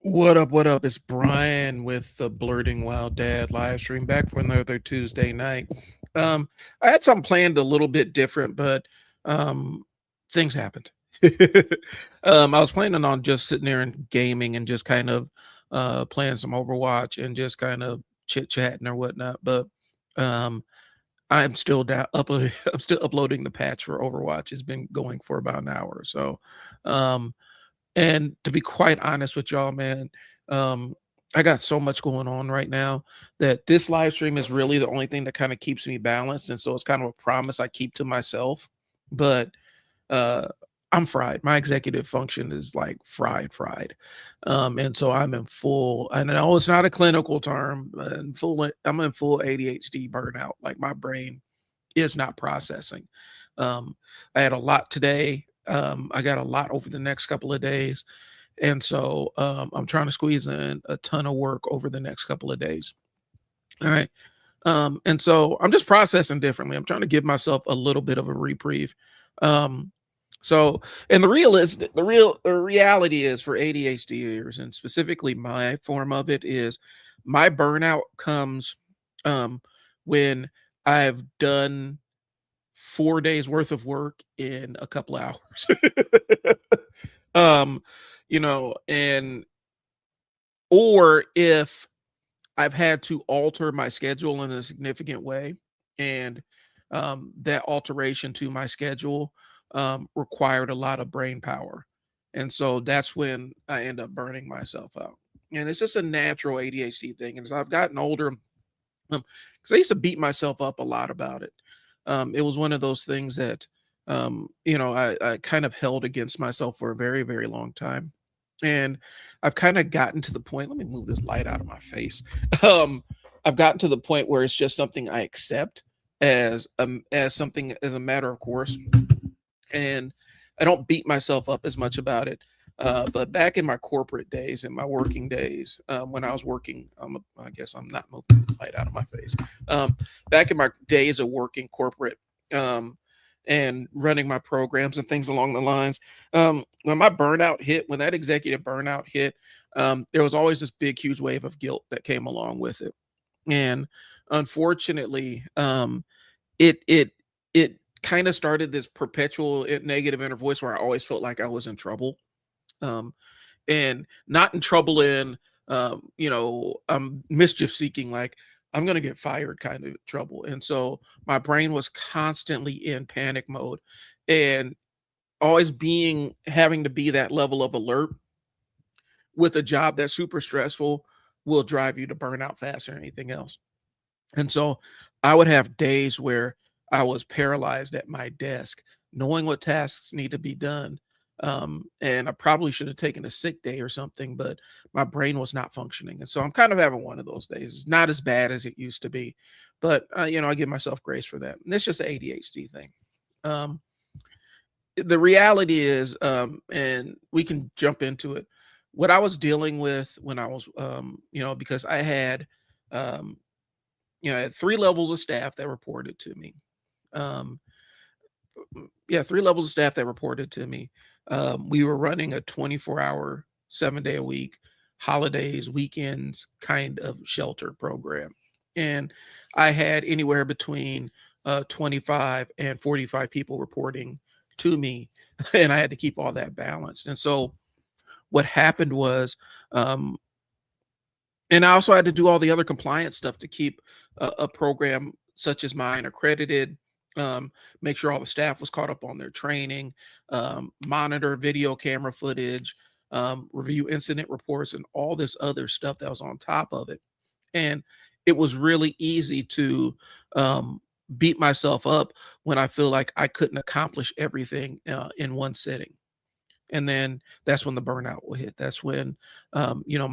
What up? What up? It's Brian with the Blurting Wild Dad live stream back for another Tuesday night. Um, I had something planned a little bit different, but um, things happened. I was planning on just sitting there and gaming and just kind of playing some Overwatch and just kind of chit chatting or whatnot. But um, I'm still uploading. I'm still uploading the patch for Overwatch. It's been going for about an hour or so. Um, and to be quite honest with y'all, man, um, I got so much going on right now that this live stream is really the only thing that kind of keeps me balanced. And so it's kind of a promise I keep to myself. But uh I'm fried. My executive function is like fried. And so I'm in full, and I know it's not a clinical term, but I'm in full ADHD burnout. Like my brain is not processing. I had a lot today. I got a lot over the next couple of days. And so I'm trying to squeeze in a ton of work over the next couple of days. All right. And so I'm just processing differently. I'm trying to give myself a little bit of a reprieve. Um, so, and the reality is for ADHDers, and specifically my form of it, is my burnout comes when I've done 4 days worth of work in a couple of hours. um, and or if I've had to alter my schedule in a significant way, and that alteration to my schedule required a lot of brain power. And so that's when I end up burning myself out. And it's just a natural ADHD thing. And as I've gotten older, because I used to beat myself up a lot about it. It was one of those things that, I kind of held against myself for a very, very long time. And I've kind of gotten to the point, let me move this light out of my face. Um, I've gotten to the point where it's just something I accept as something as a matter of course, and I don't beat myself up as much about it. But back in my corporate days, in my working days, when I was working, I guess I'm not moving the light out of my face. Back in my days of working corporate, um, and running my programs and things along the lines, when my burnout hit, when that executive burnout hit, there was always this big, huge wave of guilt that came along with it. And unfortunately, it it kind of started this perpetual negative inner voice where I always felt like I was in trouble, um, and not in trouble in mischief seeking, like I'm gonna get fired kind of trouble. And so my brain was constantly in panic mode, and always being having to be that level of alert with a job that's super stressful will drive you to burnout faster than anything else. And so I would have days where I was paralyzed at my desk, knowing what tasks need to be done. And I probably should have taken a sick day or something, but my brain was not functioning. And so I'm kind of having one of those days. It's not as bad as it used to be, but I give myself grace for that. And it's just an ADHD thing. Um, the reality is, and we can jump into it. What I was dealing with when I was, because um, I had 3 levels of staff that reported to me. Um, yeah, 3 levels of staff that reported to me. We were running a 24-hour, 7-day a week, holidays, weekends kind of shelter program. And I had anywhere between 25 and 45 people reporting to me, and I had to keep all that balanced. And so what happened was, um, and I also had to do all the other compliance stuff to keep a program such as mine accredited, make sure all the staff was caught up on their training, monitor video camera footage, review incident reports, and all this other stuff that was on top of it. And it was really easy to beat myself up when I feel like I couldn't accomplish everything in one sitting. And then that's when the burnout will hit. That's when, my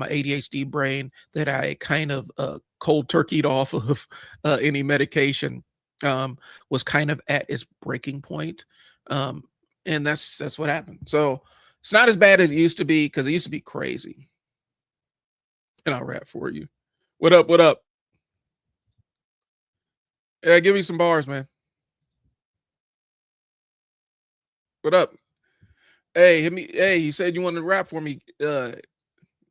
ADHD brain that I kind of cold turkeyed off of any medication was kind of at its breaking point. Um, and that's what happened. So it's not as bad as it used to be, because it used to be crazy. And I'll rap for you. What up? What up? Yeah, give me some bars, man. What up? Hey, hit me. Hey, you said you wanted to rap for me.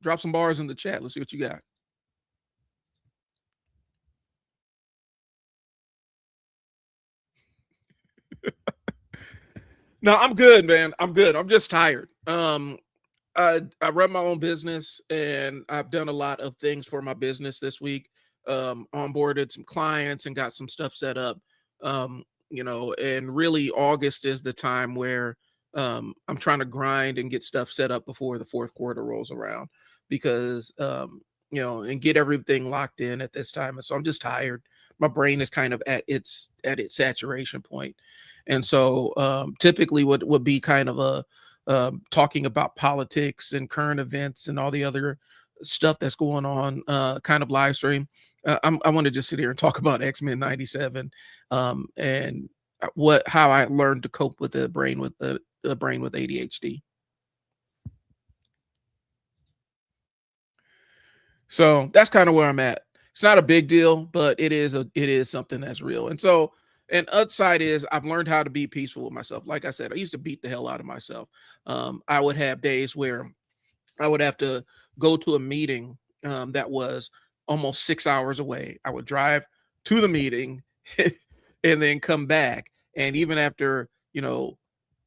Drop some bars in the chat. Let's see what you got. No, I'm good, man. I'm good. I'm just tired. I run my own business and I've done a lot of things for my business this week. Onboarded some clients and got some stuff set up. And really August is the time where I'm trying to grind and get stuff set up before the fourth quarter rolls around because and get everything locked in at this time. And so I'm just tired. My brain is kind of at its saturation point. And so typically what would be kind of a talking about politics and current events and all the other stuff that's going on, kind of live stream. I want to just sit here and talk about X-Men '97, and how I learned to cope with the brain with ADHD. So that's kind of where I'm at. It's not a big deal, but it is something that's real. And so, and upside is I've learned how to be peaceful with myself. Like I said, I used to beat the hell out of myself. I would have days where I would have to go to a meeting that was almost 6 hours away. I would drive to the meeting and then come back. And even after,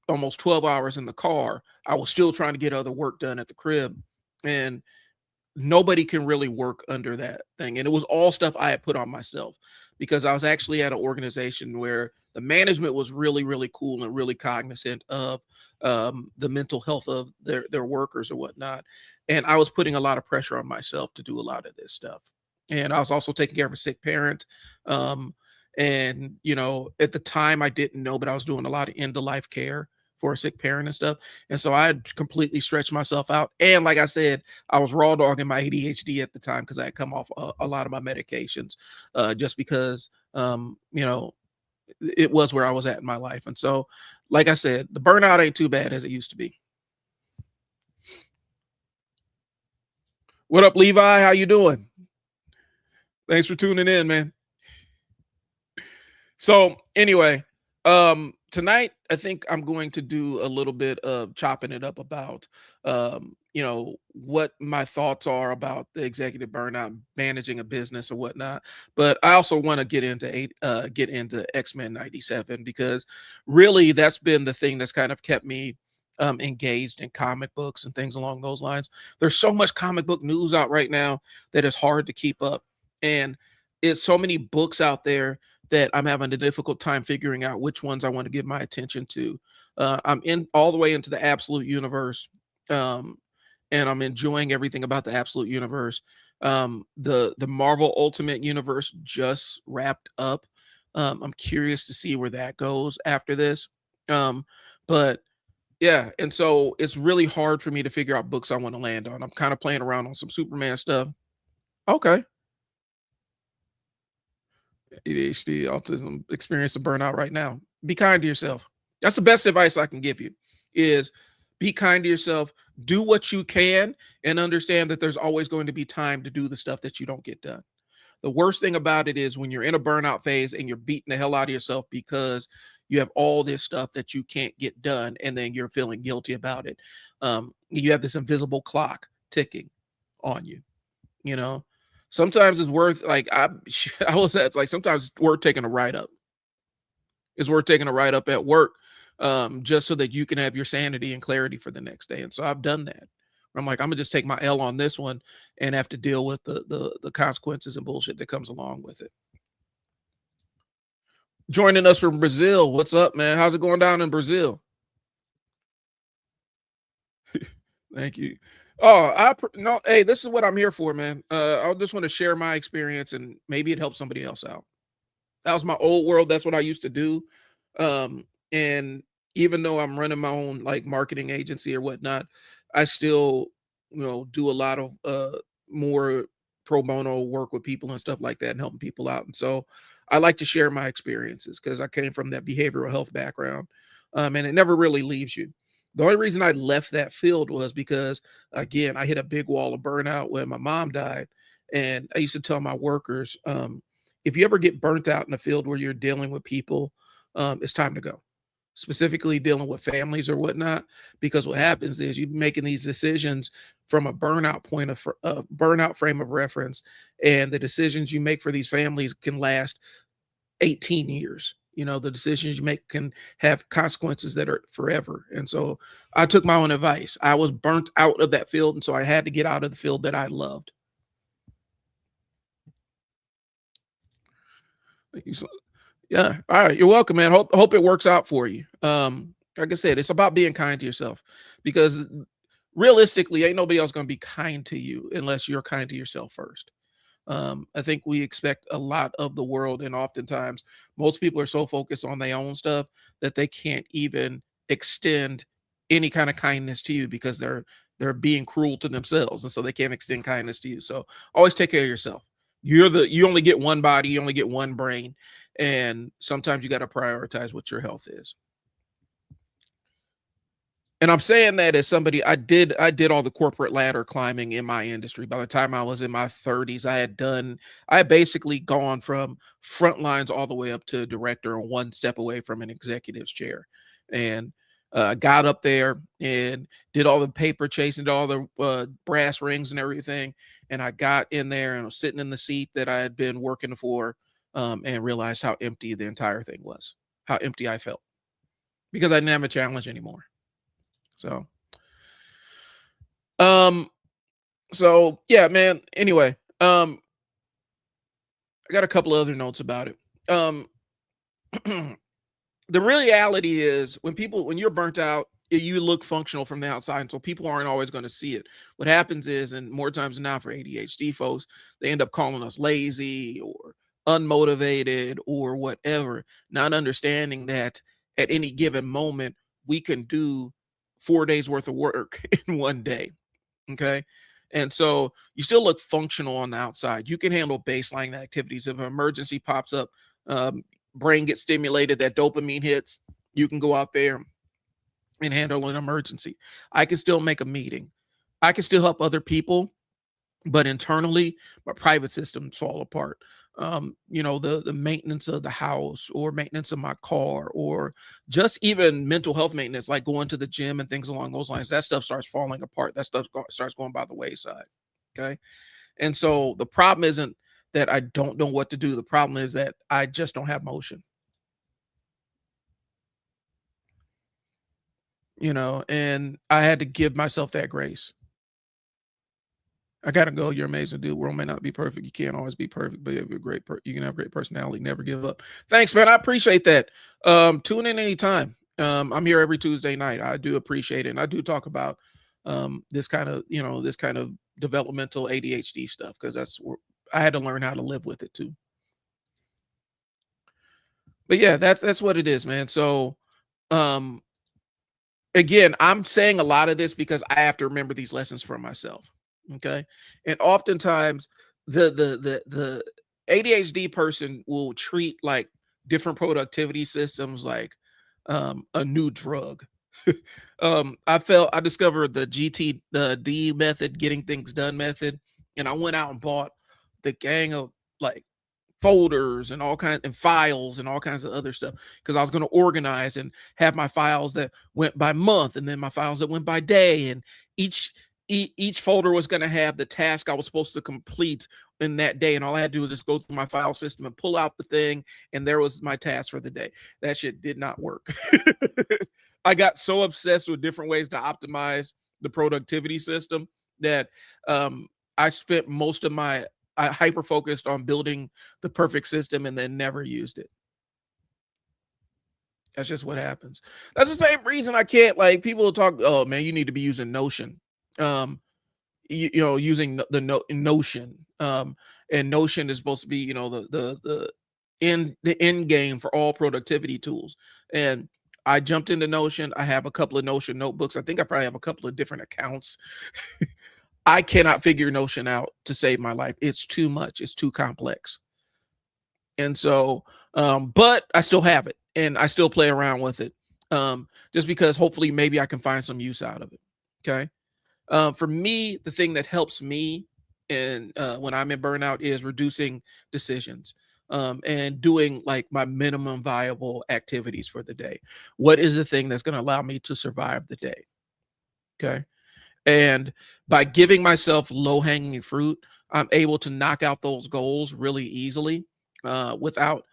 almost 12 hours in the car, I was still trying to get other work done at the crib. And nobody can really work under that thing. And it was all stuff I had put on myself because I was actually at an organization where the management was really, really cool and really cognizant of the mental health of their workers or whatnot. And I was putting a lot of pressure on myself to do a lot of this stuff. And I was also taking care of a sick parent. And at the time I didn't know, but I was doing a lot of end of life care for a sick parent and stuff. And so I had completely stretched myself out. And like I said, I was raw dogging my ADHD at the time because I had come off a lot of my medications, just because, it was where I was at in my life. And so, like I said, the burnout ain't too bad as it used to be. What up, Levi? How you doing? Thanks for tuning in, man. So anyway, tonight I think I'm going to do a little bit of chopping it up about what my thoughts are about the executive burnout, managing a business or whatnot. But I also want to get into X-Men '97 because really that's been the thing that's kind of kept me engaged in comic books and things along those lines. There's so much comic book news out right now that is hard to keep up. And it's so many books out there that I'm having a difficult time figuring out which ones I want to give my attention to. I'm in all the way into the absolute universe, um, and I'm enjoying everything about the absolute universe. The Marvel Ultimate Universe just wrapped up. I'm curious to see where that goes after this. But yeah, and so it's really hard for me to figure out books I want to land on. I'm kind of playing around on some Superman stuff. Okay. ADHD, autism, experience of burnout right now. Be kind to yourself. That's the best advice I can give you is be kind to yourself, do what you can, and understand that there's always going to be time to do the stuff that you don't get done. The worst thing about it is when you're in a burnout phase and you're beating the hell out of yourself because you have all this stuff that you can't get done, and then you're feeling guilty about it. You have this invisible clock ticking on you. You know, sometimes it's worth like I was at like sometimes it's worth taking a write up. It's worth taking a write up at work, just so that you can have your sanity and clarity for the next day. And so I've done that. I'm like, I'm gonna just take my L on this one and have to deal with the consequences and bullshit that comes along with it. Joining us from Brazil. What's up, man? How's it going down in Brazil? Thank you. Oh, no, hey, this is what I'm here for, man. I just want to share my experience and maybe it helps somebody else out. That was my old world. That's what I used to do. And even though I'm running my own like marketing agency or whatnot, I still, do a lot of more pro bono work with people and stuff like that and helping people out. And so I like to share my experiences because I came from that behavioral health background. And it never really leaves you. The only reason I left that field was because again, I hit a big wall of burnout when my mom died. And I used to tell my workers, if you ever get burnt out in a field where you're dealing with people, it's time to go. specifically dealing with families or whatnot, because what happens is you're making these decisions from a burnout frame of reference, and the decisions you make for these families can last 18 years. The decisions you make can have consequences that are forever. And so I took my own advice. I was burnt out of that field, and so I had to get out of the field that I loved. Thank you so Yeah. All right. You're welcome, man. Hope it works out for you. Like I said, it's about being kind to yourself, because realistically, ain't nobody else gonna be kind to you unless you're kind to yourself first. I think we expect a lot of the world, and oftentimes most people are so focused on their own stuff that they can't even extend any kind of kindness to you, because they're being cruel to themselves, and so they can't extend kindness to you. So always take care of yourself. You only get one body, you only get one brain, and sometimes you got to prioritize what your health is. And I'm saying that as somebody, I did all the corporate ladder climbing in my industry. By the time I was in my 30s, I had basically gone from front lines all the way up to director and one step away from an executive's chair. And got up there and did all the paper chasing, did all the brass rings and everything. And I got in there and was sitting in the seat that I had been working for, and realized how empty the entire thing was, how empty I felt, because I didn't have a challenge anymore. So, um, so yeah, man. Anyway, I got a couple of other notes about it. Um, the reality is, when you're burnt out, you look functional from the outside, and so people aren't always going to see it. What happens is, and more times than not for ADHD folks, they end up calling us lazy or unmotivated or whatever, not understanding that at any given moment we can do 4 days worth of work in one day. Okay. And so you still look functional on the outside. You can handle baseline activities. If an emergency pops up, um, brain gets stimulated, that dopamine hits, you can go out there and handle an emergency. I can still make a meeting. I can still help other people, but internally, my private systems fall apart. The maintenance of the house, or maintenance of my car, or just even mental health maintenance, like going to the gym and things along those lines. That stuff starts falling apart. That stuff starts going by the wayside. Okay, and so the problem isn't that I don't know what to do. The problem is that I just don't have motion. And I had to give myself that grace. I gotta go. You're amazing, dude. World may not be perfect. You can't always be perfect, but you can have great personality. Never give up. Thanks, man. I appreciate that. Tune in anytime. I'm here every Tuesday night. I do appreciate it, and I do talk about this kind of developmental ADHD stuff, because that's where I had to learn how to live with it too. But yeah, that's what it is, man. So, um, again, I'm saying a lot of this because I have to remember these lessons for myself. Okay. And oftentimes the ADHD person will treat like different productivity systems like a new drug. I discovered the D method, getting things done method, and I went out and bought the gang of like folders and all kinds and files and all kinds of other stuff, because I was going to organize and have my files that went by month, and then my files that went by day, and each each folder was going to have the task I was supposed to complete in that day, and all I had to do was just go through my file system and pull out the thing, and there was my task for the day. That shit did not work. I got so obsessed with different ways to optimize the productivity system that um, I spent most of my I hyper focused on building the perfect system and then never used it. That's just what happens. That's the same reason I can't, like, people will talk, oh man, you need to be using Notion. Um, using Notion. And Notion is supposed to be, the end game for all productivity tools. And I jumped into Notion. I have a couple of Notion notebooks. I think I probably have a couple of different accounts. I cannot figure Notion out to save my life. It's too much. It's too complex. And so, but I still have it and I still play around with it. Just because hopefully maybe I can find some use out of it. Okay. For me, the thing that helps me and when I'm in burnout is reducing decisions. and doing like my minimum viable activities for the day. What is the thing that's going to allow me to survive the day? Okay. And by giving myself low hanging fruit, I'm able to knock out those goals really easily without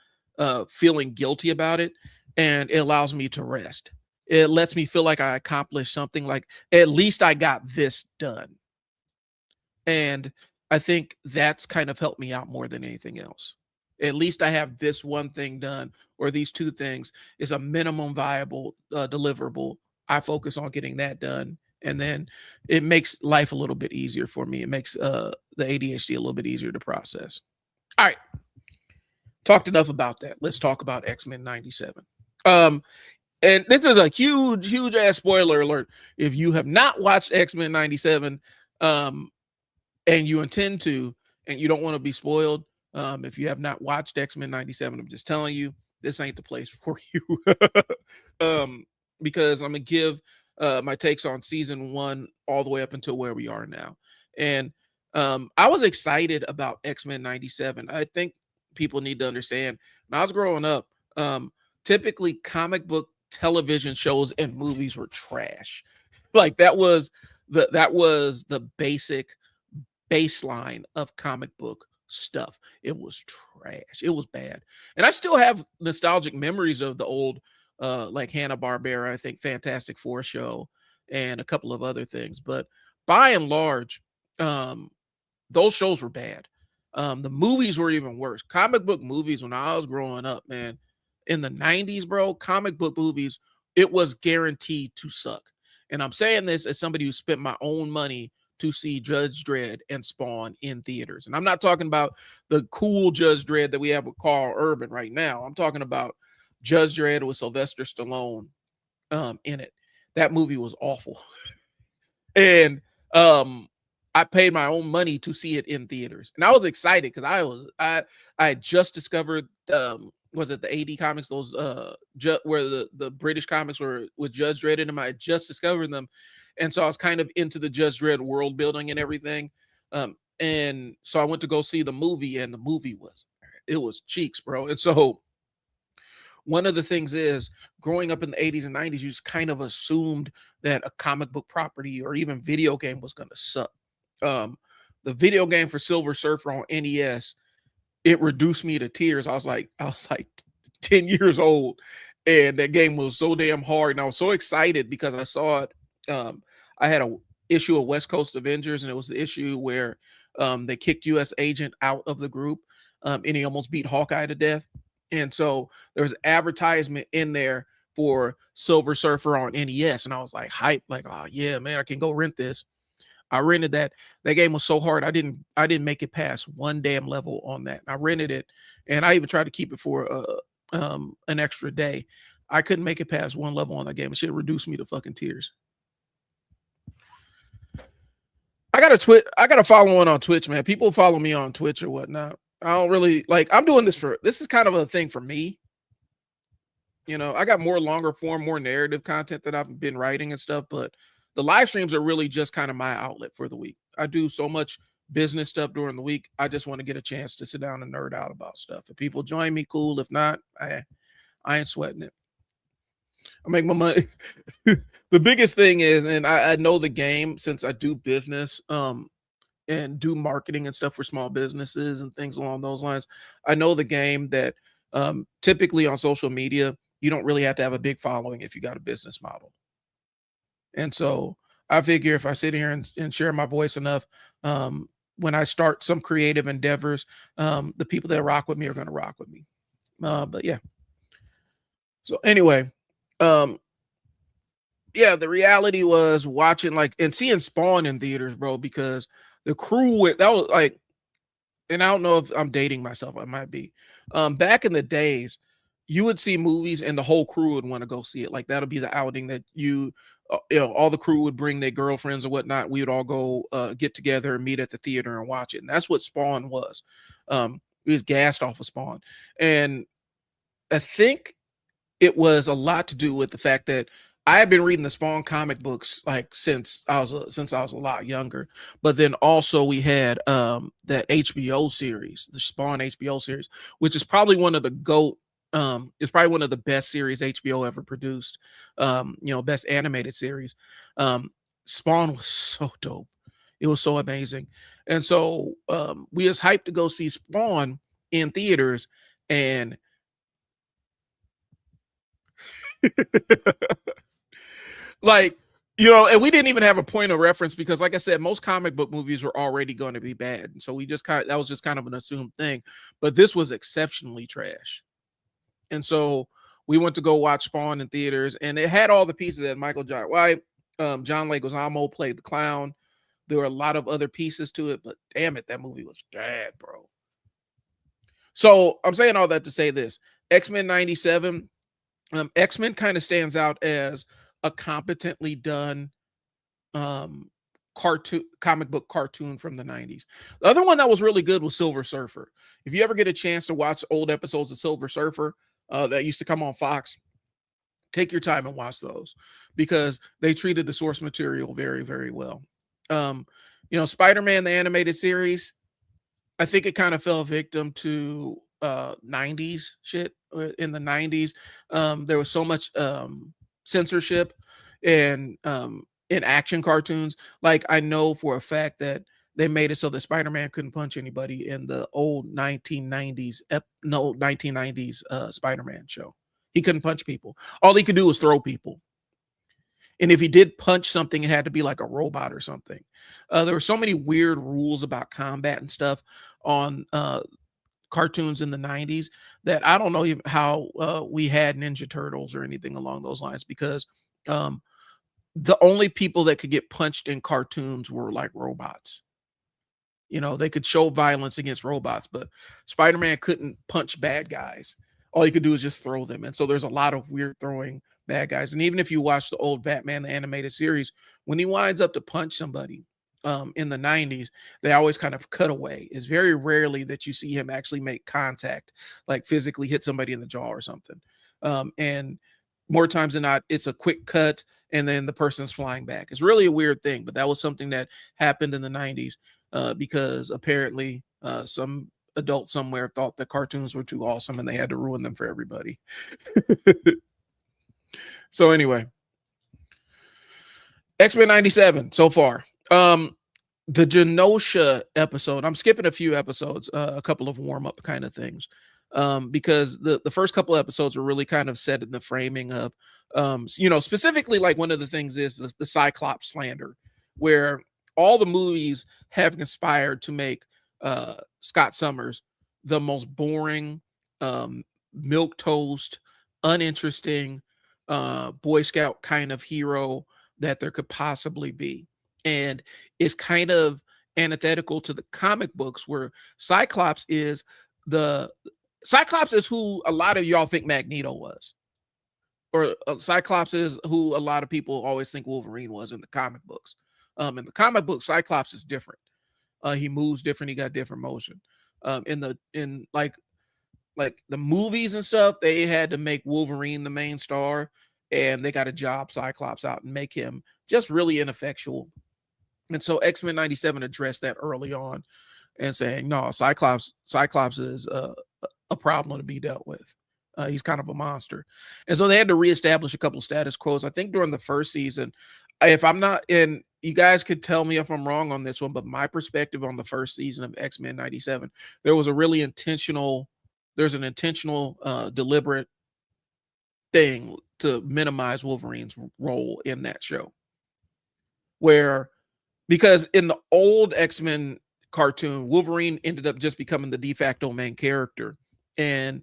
feeling guilty about it. And it allows me to rest. It lets me feel like I accomplished something, like at least I got this done. And I think that's kind of helped me out more than anything else. At least I have this one thing done, or these two things is a minimum viable deliverable. I focus on getting that done. And then it makes life a little bit easier for me. It makes the ADHD a little bit easier to process. All right. Talked enough about that. Let's talk about X-Men 97. Um, and this is a huge, huge ass spoiler alert. If you have not watched X-Men 97, um, and you intend to, and you don't want to be spoiled, if you have not watched X-Men 97, I'm just telling you, this ain't the place for you. um, because I'm gonna give my takes on season one all the way up until where we are now. And I was excited about X-Men 97. I think people need to understand when I was growing up, typically comic book television shows and movies were trash. Like that was the basic baseline of comic book stuff. It was trash. It was bad. And I still have nostalgic memories of the old like Hanna-Barbera, I think Fantastic Four show and a couple of other things. But by and large, um those shows were bad. The movies were even worse. Comic book movies when I was growing up, man, in the 90s, bro, comic book movies, it was guaranteed to suck. And I'm saying this as somebody who spent my own money to see Judge Dredd and Spawn in theaters. And I'm not talking about the cool Judge Dredd that we have with Carl Urban right now. I'm talking about Judge Dredd with Sylvester Stallone in it. That movie was awful. And I paid my own money to see it in theaters, and I was excited because I had just discovered was it the AD comics, those where the British comics were with Judge Dredd in them. I had just discovered them, and so I was kind of into the Judge Dredd world building and everything. And so I went to go see the movie, and the movie was cheeks, bro. And so one of the things is growing up in the 80s and 90s, you just kind of assumed that a comic book property or even video game was going to suck. Um, the video game for Silver Surfer on NES, it reduced me to tears. I was like 10 years old, and that game was so damn hard. And I was so excited because I saw it. I had a issue of West Coast Avengers, and it was the issue where they kicked US Agent out of the group, and he almost beat Hawkeye to death. And so there was advertisement in there for Silver Surfer on NES, and I was like hyped, like, oh yeah, man, I can go rent this. I rented that. That game was so hard. I didn't make it past one damn level on that. I rented it, and I even tried to keep it for an extra day. I couldn't make it past one level on that game. It should reduce me to fucking tears. I got a following on Twitch, man. People follow me on Twitch or whatnot. I don't really like. I'm doing this is kind of a thing for me. I got more longer form, more narrative content that I've been writing and stuff, but the live streams are really just kind of my outlet for the week. I do so much business stuff during the week. I just want to get a chance to sit down and nerd out about stuff. If people join me, cool. If not, I ain't sweating it. I make my money. The biggest thing is, and I know the game since I do business, and do marketing and stuff for small businesses and things along those lines. I know the game that typically on social media, you don't really have to have a big following if you got a business model. And so I figure if I sit here and share my voice enough, when I start some creative endeavors, the people that rock with me are going to rock with me. But yeah. So anyway, um, yeah, the reality was watching like and seeing Spawn in theaters, bro, because the crew that was like, and I don't know if I'm dating myself, I might be. Back in the days, you would see movies and the whole crew would want to go see it. Like that'll be the outing that all the crew would bring their girlfriends or whatnot. We would all go get together and meet at the theater and watch it. And that's what Spawn was. We was gassed off of Spawn, and I think it was a lot to do with the fact that I had been reading the Spawn comic books like since I was a lot younger, but then also we had that HBO series, the Spawn HBO series, which is probably one of the GOAT. It's probably one of the best series HBO ever produced. Best animated series. Um, Spawn was so dope. It was so amazing, and so we was hyped to go see Spawn in theaters, and like, and we didn't even have a point of reference because, like I said, most comic book movies were already going to be bad. And so we just that was just kind of an assumed thing. But this was exceptionally trash. And so we went to go watch Spawn in theaters, and it had all the pieces that Michael Jai White, John Leguizamo played the clown. There were a lot of other pieces to it, but damn it, that movie was bad, bro. So I'm saying all that to say this: X-Men '97. X-Men kind of stands out as a competently done um cartoon comic book cartoon from the 90s. The other one that was really good was Silver Surfer. If you ever get a chance to watch old episodes of Silver Surfer that used to come on Fox, take your time and watch those because they treated the source material very, very well. Um, Spider-Man the animated series, I think it kind of fell victim to 90s shit. In the 90s. There was so much censorship and in action cartoons. Like I know for a fact that they made it so that Spider-Man couldn't punch anybody in the old 1990s Spider-Man show. He couldn't punch people. All he could do was throw people. And if he did punch something, it had to be like a robot or something. There were so many weird rules about combat and stuff on cartoons in the 90s that I don't know even how we had Ninja Turtles or anything along those lines because um, the only people that could get punched in cartoons were like robots. They could show violence against robots, but Spider-Man couldn't punch bad guys. All he could do is just throw them. And so there's a lot of weird throwing bad guys. And even if you watch the old Batman, the animated series, when he winds up to punch somebody in the 90s, they always kind of cut away. It's very rarely that you see him actually make contact, like physically hit somebody in the jaw or something. And more times than not, it's a quick cut and then the person's flying back. It's really a weird thing, but that was something that happened in the 90s because apparently some adult somewhere thought the cartoons were too awesome and they had to ruin them for everybody. So anyway, X-Men '97 so far. The Genosha episode. I'm skipping a few episodes, a couple of warm up kind of things, because the first couple episodes were really kind of set in the framing of, specifically like one of the things is the Cyclops slander, where all the movies have conspired to make Scott Summers the most boring, milk toast, uninteresting, Boy Scout kind of hero that there could possibly be. And it's kind of antithetical to the comic books where the Cyclops is who a lot of y'all think Magneto was. Or Cyclops is who a lot of people always think Wolverine was in the comic books. In the comic book, Cyclops is different. He moves different. He got different motion. In like the movies and stuff, they had to make Wolverine the main star, and they got to job Cyclops out and make him just really ineffectual. And so X-Men '97 addressed that early on and saying, no, Cyclops is a problem to be dealt with. He's kind of a monster. And so they had to reestablish a couple of status quos. I think during the first season, if I'm not in, you guys could tell me if I'm wrong on this one, but my perspective on the first season of X-Men '97, there's an intentional, deliberate thing to minimize Wolverine's role in that show. Where, because in the old X-Men cartoon, Wolverine ended up just becoming the de facto main character, and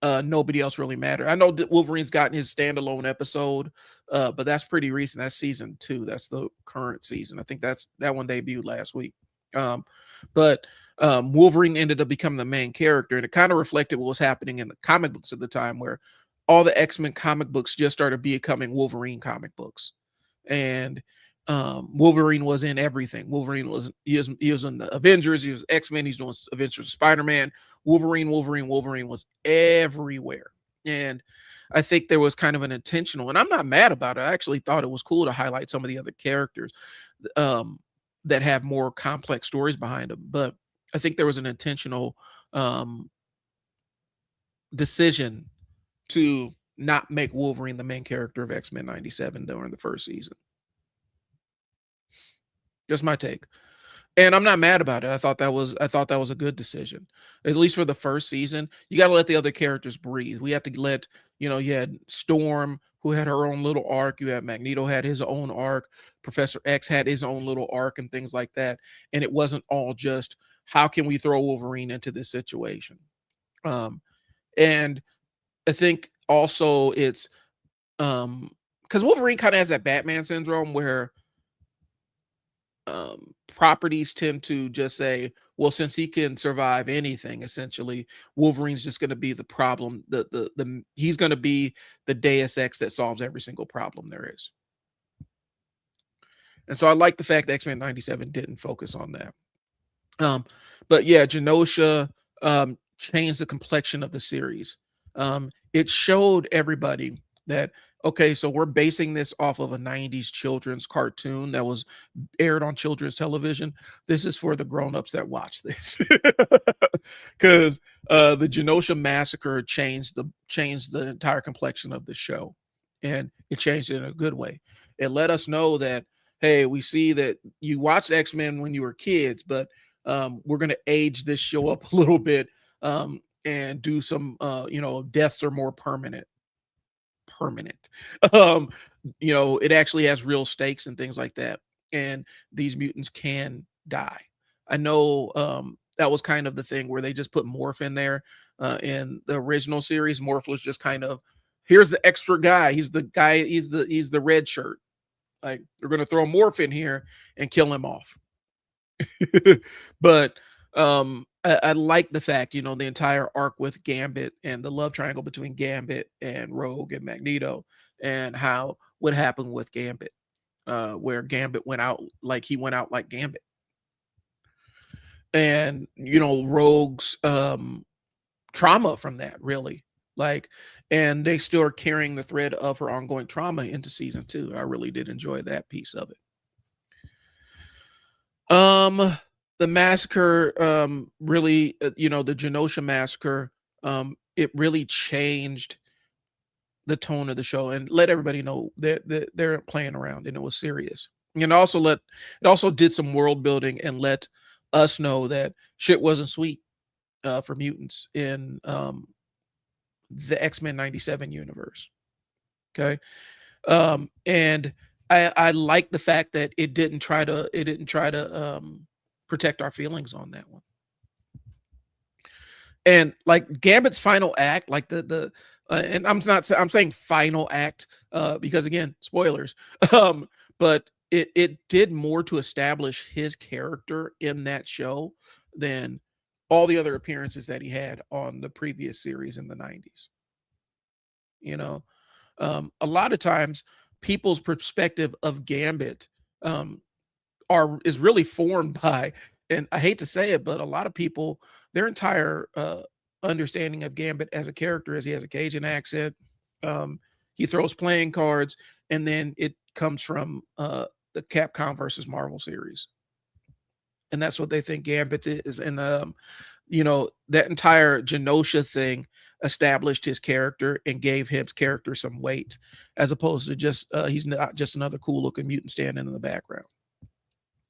nobody else really mattered. I know that Wolverine's gotten his standalone episode, but that's pretty recent. That's season 2. That's the current season. I think that one debuted last week. But Wolverine ended up becoming the main character, and it kind of reflected what was happening in the comic books at the time, where all the X-Men comic books just started becoming Wolverine comic books, and Wolverine was in everything. Wolverine was he was in the Avengers. He was X-Men. He's doing Avengers, Spider-Man. Wolverine was everywhere. And I think there was kind of an intentional, and I'm not mad about it. I actually thought it was cool to highlight some of the other characters um, that have more complex stories behind them. But I think there was an intentional um, decision to not make Wolverine the main character of X-Men 97 during the first season. Just my take. And I'm not mad about it. I thought that was a good decision. At least for the first season. You gotta let the other characters breathe. We have to let, you had Storm who had her own little arc. You had Magneto had his own arc. Professor X had his own little arc and things like that. And it wasn't all just how can we throw Wolverine into this situation. And I think also it's because Wolverine kind of has that Batman syndrome where properties tend to just say, well, since he can survive anything, essentially, Wolverine's just going to be the problem. He's going to be the Deus Ex that solves every single problem there is. And so I like the fact that X-Men 97 didn't focus on that. Um, but yeah, Genosha changed the complexion of the series. It showed everybody that okay, so we're basing this off of a 90s children's cartoon that was aired on children's television. This is for the grown-ups that watch this. Because the Genosha massacre changed the entire complexion of the show. And it changed it in a good way. It let us know that, hey, we see that you watched X-Men when you were kids, but we're going to age this show up a little bit and do some, deaths are more permanent. Um, it actually has real stakes and things like that. And these mutants can die. I know that was kind of the thing where they just put Morph in there. In the original series, Morph was just kind of here's the extra guy. He's the guy, he's the red shirt. Like they're gonna throw Morph in here and kill him off. But I like the fact, the entire arc with Gambit and the love triangle between Gambit and Rogue and Magneto, and how what happened with Gambit, where Gambit went out like Gambit, and Rogue's trauma from that really, like, and they still are carrying the thread of her ongoing trauma into season two. I really did enjoy that piece of it. Um, the massacre, really, the Genosha massacre, it really changed the tone of the show and let everybody know that they're playing around and it was serious. And it also did some world building and let us know that shit wasn't sweet for mutants in the X-Men 97 universe. Okay. And I like the fact that it didn't try to protect our feelings on that one. And like Gambit's final act, like and I'm saying final act because again, spoilers. Um, but it did more to establish his character in that show than all the other appearances that he had on the previous series in the 90s. You know, a lot of times people's perspective of Gambit um, is really formed by, and I hate to say it, but a lot of people, their entire understanding of Gambit as a character is he has a Cajun accent, he throws playing cards, and then it comes from the Capcom versus Marvel series, and that's what they think Gambit is. And that entire Genosha thing established his character and gave his character some weight, as opposed to just he's not just another cool looking mutant standing in the background.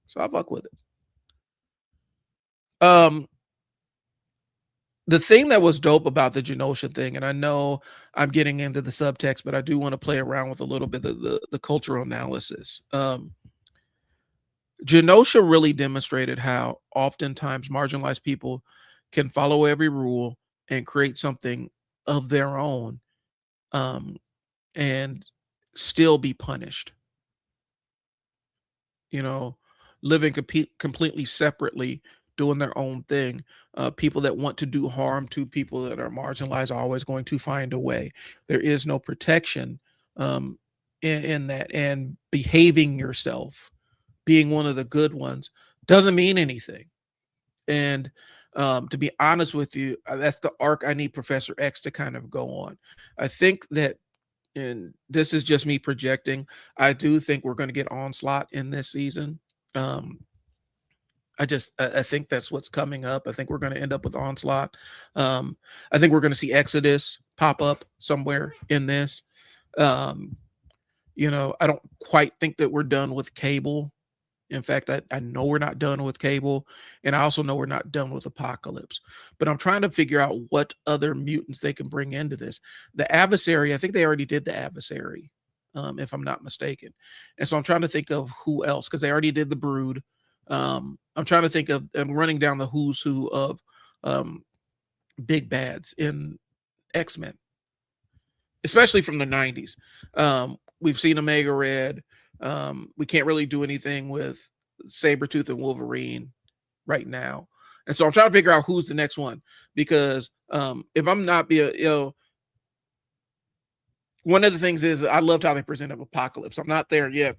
So I fuck with it. Um, the thing that was dope about the Genosha thing, and I know I'm getting into the subtext, but I do want to play around with a little bit of the cultural analysis. Genosha really demonstrated how oftentimes marginalized people can follow every rule and create something of their own, um, and still be punished. You know, living completely separately, doing their own thing. People that want to do harm to people that are marginalized are always going to find a way. There is no protection um, in that, and behaving yourself, being one of the good ones, doesn't mean anything. And To be honest with you, that's the arc I need Professor X to kind of go on. I think that, and this is just me projecting, I do think we're going to get Onslaught in this season. Um, I think that's what's coming up. I think we're going to end up with Onslaught. Um, I think we're going to see Exodus pop up somewhere in this. Um, I don't quite think that we're done with Cable. In fact, I know we're not done with Cable, and I also know we're not done with Apocalypse. But I'm trying to figure out what other mutants they can bring into this. The Adversary, I think they already did the Adversary, if I'm not mistaken. And so I'm trying to think of who else, because they already did the Brood. I'm trying to think of, I'm running down the who's who of um, big bads in X-Men, especially from the 90s. We've seen Omega Red. We can't really do anything with Sabretooth and Wolverine right now. And so I'm trying to figure out who's the next one, because if I'm not one of the things is I loved how they presented Apocalypse. I'm not there yet,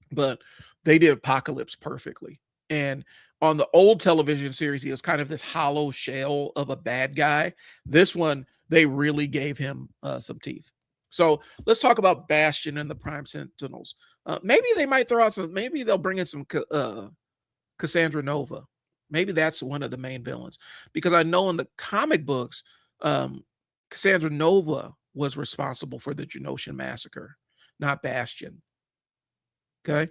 but they did Apocalypse perfectly. And on the old television series, he was kind of this hollow shell of a bad guy. This one, they really gave him some teeth. So let's talk about Bastion and the Prime Sentinels. Maybe they might throw out some, maybe they'll bring in some Cassandra Nova. Maybe that's one of the main villains, because I know in the comic books, Cassandra Nova was responsible for the Genosha massacre, not Bastion. Okay.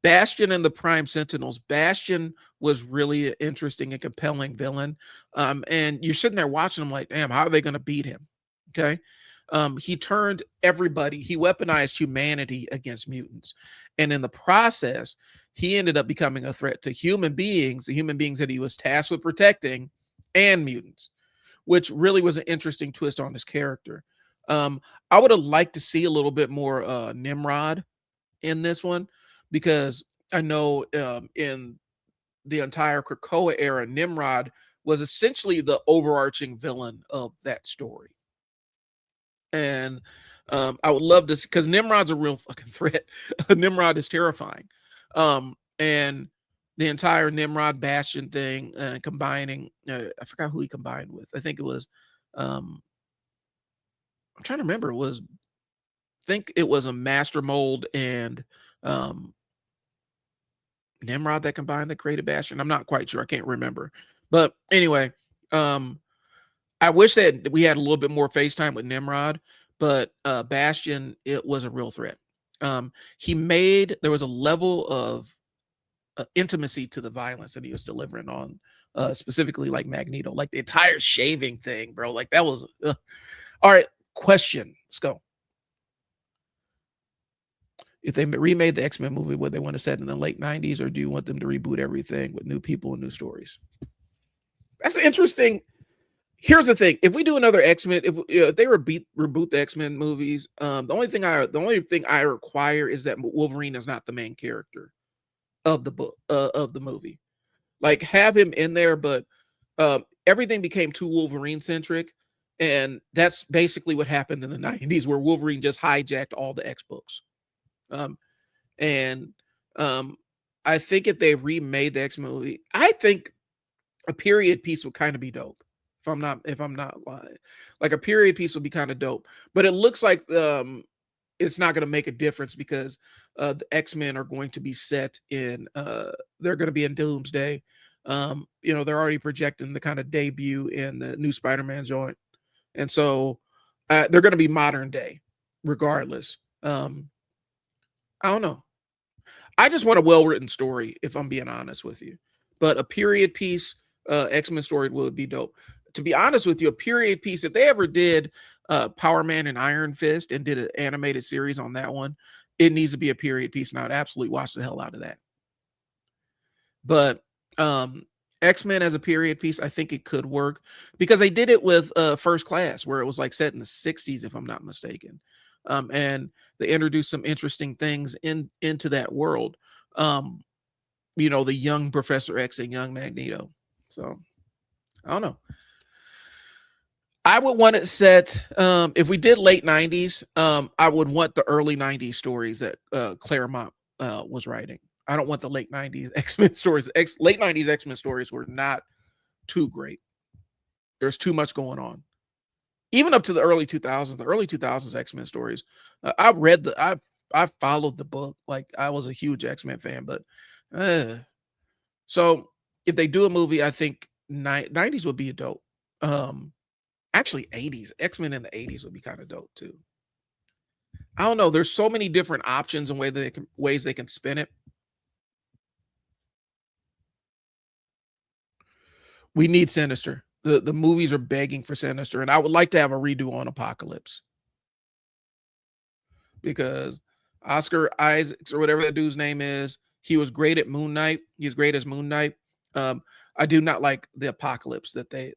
Bastion and the Prime Sentinels. Bastion was really an interesting and compelling villain. And you're sitting there watching him like, damn, how are they going to beat him? Okay. He turned everybody, he weaponized humanity against mutants. And in the process, he ended up becoming a threat to human beings, the human beings that he was tasked with protecting, and mutants, which really was an interesting twist on his character. I would have liked to see a little bit more Nimrod in this one, because I know in the entire Krakoa era, Nimrod was essentially the overarching villain of that story. And I would love to, because Nimrod's a real fucking threat. Nimrod is terrifying. And the entire Nimrod Bastion thing, combining, I forgot who he combined with. I think it was, I'm trying to remember. Think it was a Master Mold and Nimrod that combined that created Bastion. I'm not quite sure. I can't remember. But anyway, I wish that we had a little bit more FaceTime with Nimrod, but Bastion, it was a real threat. There was a level of intimacy to the violence that he was delivering on, specifically like Magneto, like the entire shaving thing, bro. Like that was, all right. Question. Let's go. If they remade the X-Men movie, would they want to set in the late 90s, or do you want them to reboot everything with new people and new stories? That's interesting. Here's the thing: if we do another X-Men, if they reboot the X-Men movies, the only thing I require is that Wolverine is not the main character of the book, of the movie. Like, have him in there, but everything became too Wolverine centric, and that's basically what happened in the 90s, where Wolverine just hijacked all the X books. And I think if they remade the X movie, I think a period piece would kind of be dope. If I'm not lying, like a period piece would be kind of dope. But it looks like it's not going to make a difference, because the X-Men are going to be set in they're going to be in Doomsday. They're already projecting the kind of debut in the new Spider-Man joint, and so they're going to be modern day regardless. I don't know. I just want a well-written story, if I'm being honest with you. But a period piece X-Men story would be dope. To be honest with you, a period piece, if they ever did Power Man and Iron Fist and did an animated series on that one, it needs to be a period piece, and I would absolutely watch the hell out of that. But X-Men as a period piece, I think it could work, because they did it with First Class, where it was like set in the 60s, if I'm not mistaken. And they introduced some interesting things into that world. The young Professor X and young Magneto. So I don't know. I would want it set, if we did late 90s, I would want the early 90s stories that Claremont was writing. I don't want the late 90s X-Men stories. Late 90s X-Men stories were not too great. There's too much going on. Even up to the early 2000s X-Men stories. I've read the I followed the book. Like I was a huge X-Men fan, but uh, so if they do a movie, I think 90s would be a dope. Um Actually 80s. X-Men in the 80s would be kind of dope too. I don't know. There's so many different options and ways they can spin it. We need Sinister. The movies are begging for Sinister, and I would like to have a redo on Apocalypse because Oscar Isaacs or whatever that dude's name is, he was great at Moon Knight. He's great as Moon Knight. Um, I do not like the Apocalypse that they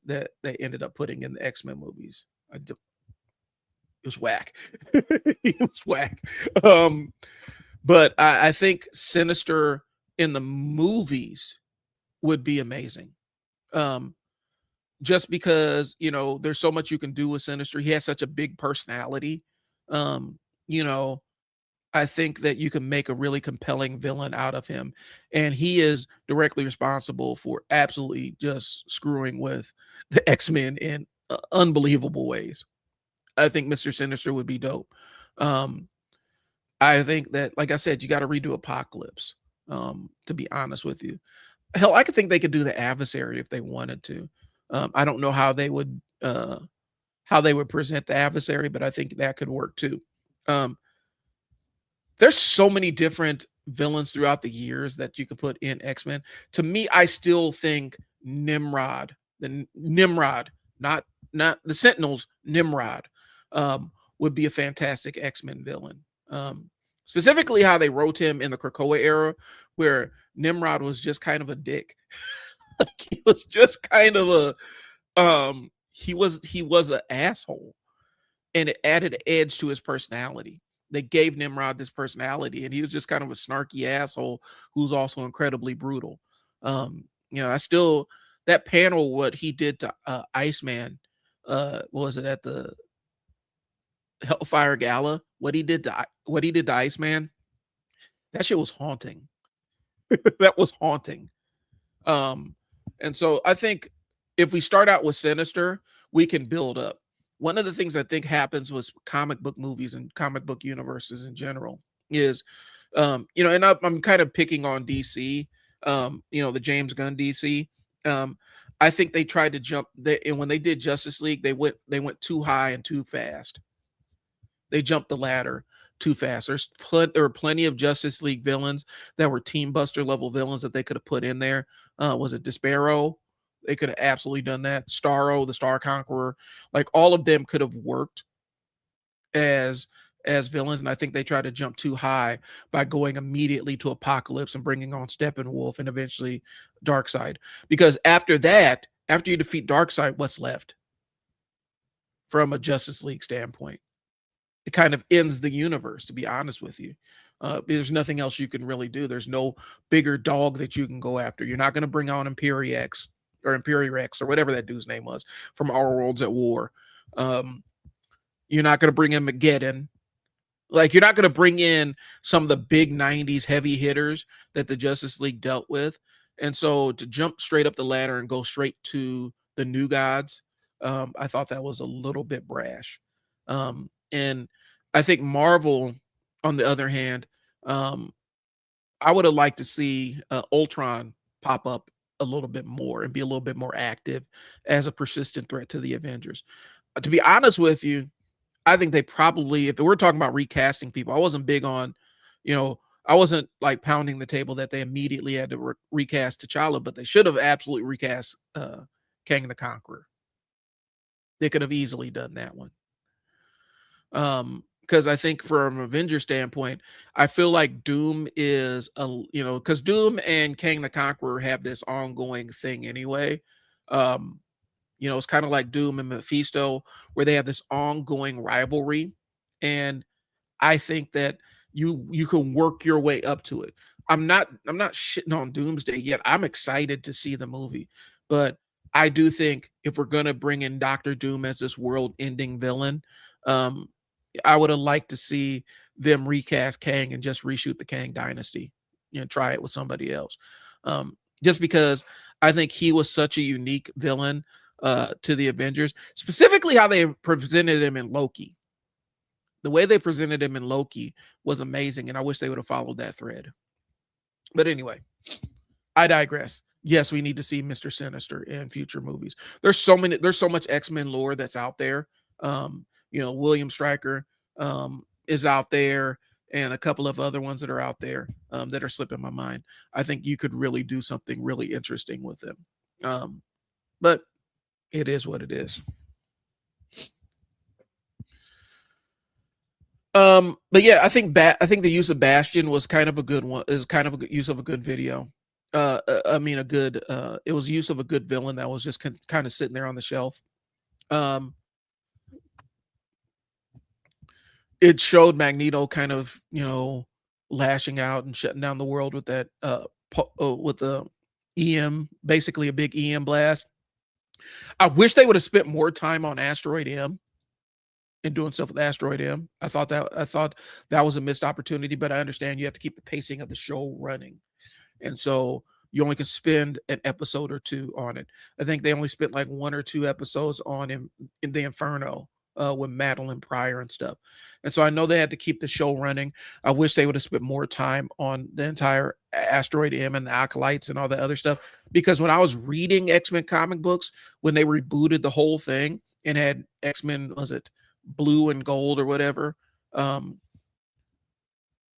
ended up putting in the X-Men movies. It was whack. It was whack. Um, but I think Sinister in the movies would be amazing. Um, just because there's so much you can do with Sinister. He has such a big personality. Um, you know, I think that you can make a really compelling villain out of him, and he is directly responsible for absolutely just screwing with the X-Men in unbelievable ways. I think Mr. Sinister would be dope. Um, I think that, like I said, you got to redo Apocalypse. To be honest with you, hell, I could think they could do the adversary if they wanted to. I don't know how they would present the adversary, but I think that could work too. Um, there's so many different villains throughout the years that you can put in X-Men. To me, I still think Nimrod, not the Sentinels, Nimrod, would be a fantastic X-Men villain. Specifically how they wrote him in the Krakoa era, where Nimrod was just kind of a dick. Like, he was just kind of he was an asshole, and it added edge to his personality. They gave Nimrod this personality, and he was just kind of a snarky asshole who's also incredibly brutal. I still that panel what he did to Iceman, what was it at the Hellfire Gala? What he did to Iceman? That shit was haunting. That was haunting. Um, and so I think if we start out with Sinister, we can build up. One of the things I think happens with comic book movies and comic book universes in general is, and I'm kind of picking on DC, the James Gunn DC. Um, I think they tried to jump, and when they did Justice League, they went too high and too fast. They jumped the ladder too fast. There were plenty of Justice League villains that were Team Buster level villains that they could have put in there. Was it Despero? They could have absolutely done that. Starro, the Star Conqueror, like all of them could have worked as as villains, and I think they tried to jump too high by going immediately to Apocalypse and bringing on Steppenwolf and eventually Darkseid. Because after that, after you defeat Darkseid, what's left from a Justice League standpoint? It kind of ends the universe, to be honest with you. There's nothing else you can really do. There's no bigger dog that you can go after. You're not going to bring on Imperiex or Imperiex or whatever that dude's name was from Our Worlds at War. Um, you're not going to bring in Mageddon. Like, you're not going to bring in some of the big 90s heavy hitters that the Justice League dealt with. And so to jump straight up the ladder and go straight to the new gods, I thought that was a little bit brash. And I think Marvel, on the other hand, um, I would have liked to see Ultron pop up a little bit more and be a little bit more active as a persistent threat to the Avengers. To be honest with you, I think they probably, if we're talking about recasting people, I wasn't big on, I wasn't like pounding the table that they immediately had to recast T'Challa, but they should have absolutely recast Kang the Conqueror. They could have easily done that one. Because I think from an Avenger standpoint, I feel like Doom is because Doom and Kang the Conqueror have this ongoing thing anyway. It's kind of like Doom and Mephisto, where they have this ongoing rivalry, and I think that you can work your way up to it. I'm not shitting on Doomsday yet. I'm excited to see the movie, but I do think if we're gonna bring in Doctor Doom as this world-ending villain, um, I would have liked to see them recast Kang and just reshoot the Kang Dynasty. try it with somebody else. Just because I think he was such a unique villain to the Avengers, specifically how they presented him in Loki. The way they presented him in Loki was amazing, and I wish they would have followed that thread. But anyway, I digress. Yes, we need to see Mr. Sinister in future movies. There's so much X-Men lore that's out there. William Stryker is out there, and a couple of other ones that are out there that are slipping my mind. I think you could really do something really interesting with them. But it is what it is. But yeah, I think the use of Bastion was kind of a good one. Is kind of a good use of a good video. It was use of a good villain that was just kind of sitting there on the shelf. It showed Magneto kind of, lashing out and shutting down the world with that with the EM, basically a big EM blast. I wish they would have spent more time on Asteroid M and doing stuff with Asteroid M. I thought that was a missed opportunity, but I understand you have to keep the pacing of the show running. And so you only can spend an episode or two on it. I think they only spent like 1 or 2 episodes on him in the Inferno with Madeline Pryor and stuff. And so I know they had to keep the show running. I wish they would have spent more time on the entire Asteroid M and the Acolytes and all that other stuff. Because when I was reading X-Men comic books, when they rebooted the whole thing and had X-Men, was it Blue and Gold or whatever,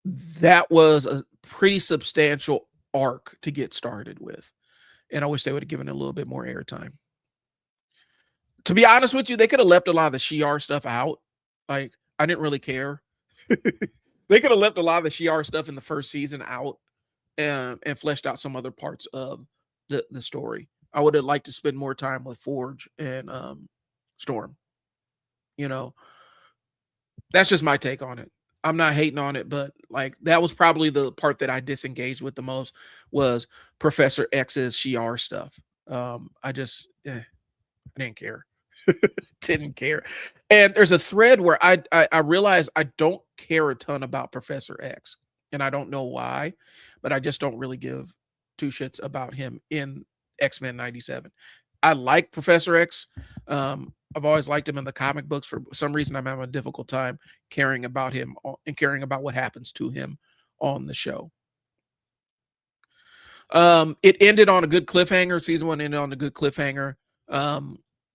that was a pretty substantial arc to get started with. And I wish they would have given it a little bit more airtime. To be honest with you, they could have left a lot of the Shi'ar stuff out. Like, I didn't really care. They could have left a lot of the Shi'ar stuff in the first season out and fleshed out some other parts of the story. I would have liked to spend more time with Forge and Storm. That's just my take on it. I'm not hating on it, but like that was probably the part that I disengaged with the most was Professor X's Shi'ar stuff. I didn't care. Didn't care. And there's a thread where I realize I don't care a ton about Professor X, and I don't know why, but I just don't really give two shits about him in X-Men 97. I like Professor X. I've always liked him in the comic books. For some reason, I'm having a difficult time caring about him and caring about what happens to him on the show. It ended on a good cliffhanger. Season 1 ended on a good cliffhanger,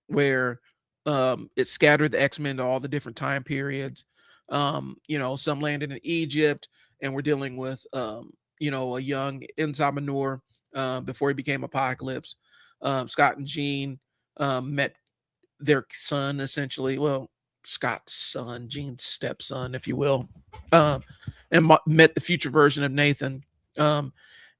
where it scattered the X-Men to all the different time periods. Some landed in Egypt, and we're dealing with a young Inzamanur before he became Apocalypse. Scott and Jean met their son, essentially. Well, Scott's son, Jean's stepson, if you will, and met the future version of Nathan. It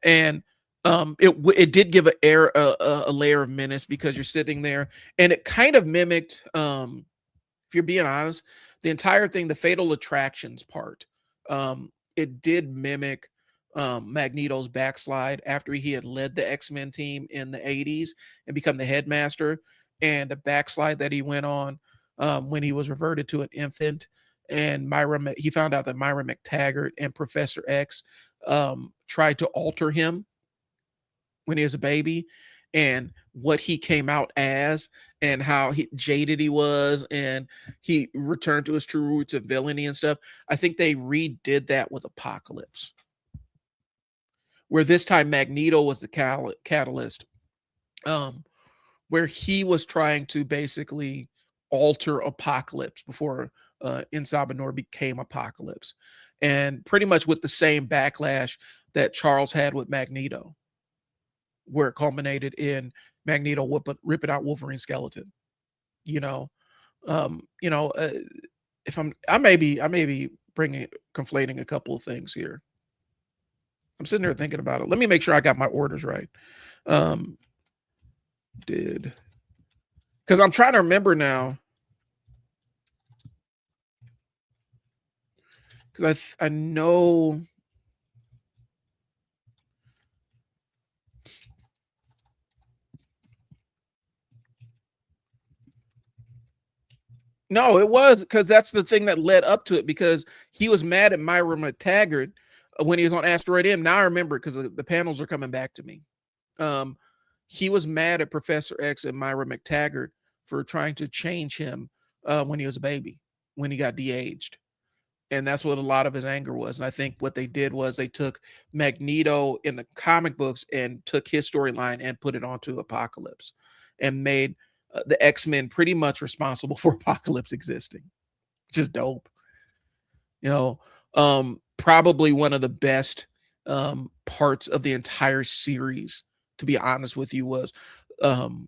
did give a layer of menace because you're sitting there, and it kind of mimicked, if you're being honest, the entire thing, the Fatal Attractions part. It did mimic Magneto's backslide after he had led the X-Men team in the 80s and become the headmaster, and the backslide that he went on when he was reverted to an infant, and he found out that Myra McTaggart and Professor X tried to alter him when he was a baby, and what he came out as, and how jaded he was, and he returned to his true roots of villainy and stuff. I think they redid that with Apocalypse, where this time Magneto was the catalyst, where he was trying to basically alter Apocalypse before Inzamanur became Apocalypse, and pretty much with the same backlash that Charles had with Magneto, where it culminated in Magneto ripping out Wolverine's skeleton. If I may be conflating a couple of things here. I'm sitting there thinking about it. Let me make sure I got my orders right. Because I'm trying to remember now. Because I know. No, it was because that's the thing that led up to it, because he was mad at Myra McTaggart when he was on Asteroid M. Now I remember because the panels are coming back to me. Um, he was mad at Professor X and Myra McTaggart for trying to change him when he was a baby, when he got de-aged. And that's what a lot of his anger was. And I think what they did was they took Magneto in the comic books and took his storyline and put it onto Apocalypse and made the X-Men pretty much responsible for Apocalypse existing, which is dope. You know, probably one of the best parts of the entire series, to be honest with you, was um,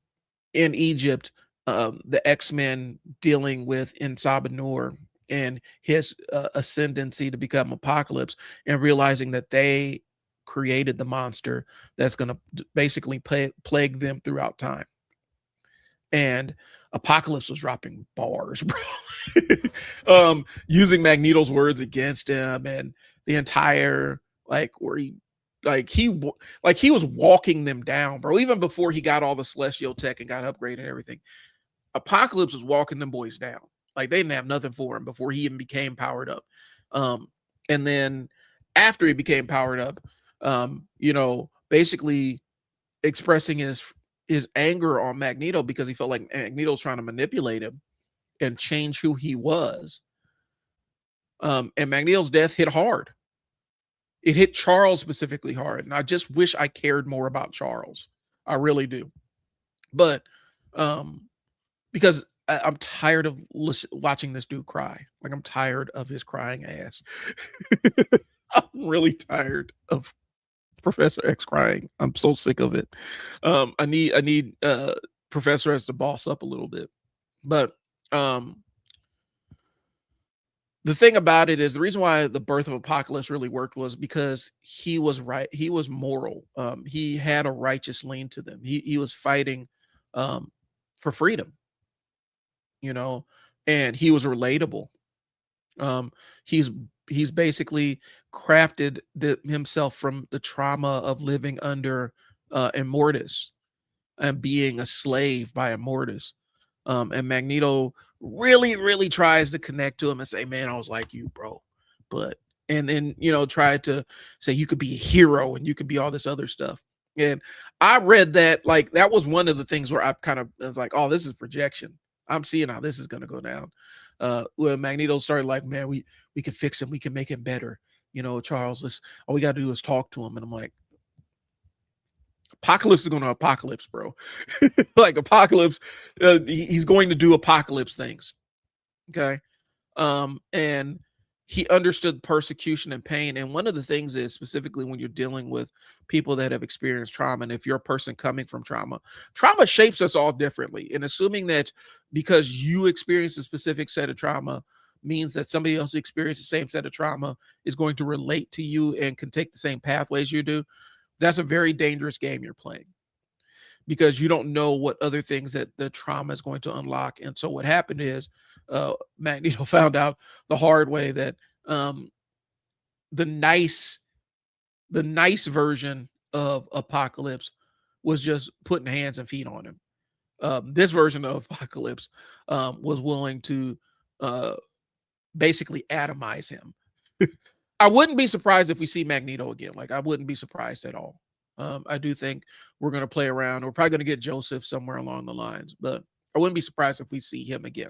in Egypt, the X-Men dealing with Insabanur and his ascendancy to become Apocalypse, and realizing that they created the monster that's going to basically plague them throughout time. And Apocalypse was dropping bars, bro. Using Magneto's words against him, and the entire like where he like he was walking them down, bro. Even before he got all the celestial tech and got upgraded and everything, Apocalypse was walking them boys down. Like they didn't have nothing for him before he even became powered up. And then after he became powered up, basically expressing his anger on Magneto because he felt like Magneto was trying to manipulate him and change who he was. And Magneto's death hit hard. It hit Charles specifically hard, and I just wish I cared more about Charles. I really do. But because I'm tired of watching this dude cry. Like I'm tired of his crying ass. I'm really tired of Professor X crying. I'm so sick of it. I need Professor X to boss up a little bit. But the thing about it is the reason why the birth of Apocalypse really worked was because he was right. He was moral. He had a righteous lean to them. He was fighting for freedom, you know, and he was relatable. Um, he's he's basically crafted himself from the trauma of living under Immortus and being a slave by Immortus. And Magneto really, really tries to connect to him and say, "Man, I was like you, bro," but and then tried to say you could be a hero and you could be all this other stuff. And I read that like that was one of the things where I kind of was like, "Oh, this is projection. I'm seeing how this is going to go down." When Magneto started like, "Man, we can fix him. We can make him better." Charles, all we got to do is talk to him. And I'm like, Apocalypse is going to Apocalypse, bro. Like Apocalypse, he's going to do Apocalypse things. Okay. And he understood persecution and pain. And one of the things is specifically when you're dealing with people that have experienced trauma, and if you're a person coming from trauma shapes us all differently. And assuming that because you experience a specific set of trauma means that somebody else experienced the same set of trauma is going to relate to you and can take the same pathways you do, that's a very dangerous game you're playing because you don't know what other things that the trauma is going to unlock. And so what happened is Magneto found out the hard way that the nice version of Apocalypse was just putting hands and feet on him. This version of Apocalypse was willing to basically atomize him. I wouldn't be surprised if we see Magneto again. Like I wouldn't be surprised at all. I do think we're going to play around. We're probably going to get Joseph somewhere along the lines, but I wouldn't be surprised if we see him again.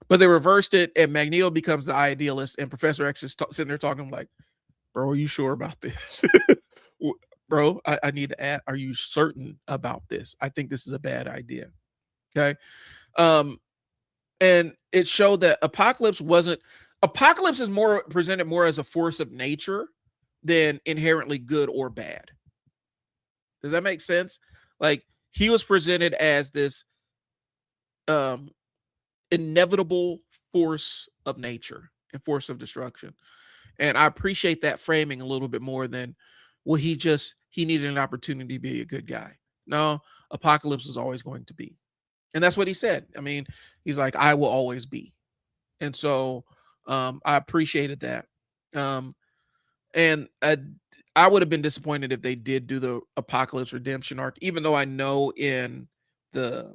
But they reversed it, and Magneto becomes the idealist, and Professor X is sitting there talking like, "Bro, are you sure about this?" Bro, I need to add, are you certain about this? I think this is a bad idea. Okay. And it showed that Apocalypse is more presented more as a force of nature than inherently good or bad. Does that make sense? Like he was presented as this inevitable force of nature and force of destruction. And I appreciate that framing a little bit more than well, he needed an opportunity to be a good guy. No, Apocalypse is always going to be. And that's what he said. I mean, he's like, I will always be. And so I appreciated that. And I would have been disappointed if they did do the Apocalypse redemption arc, even though I know in the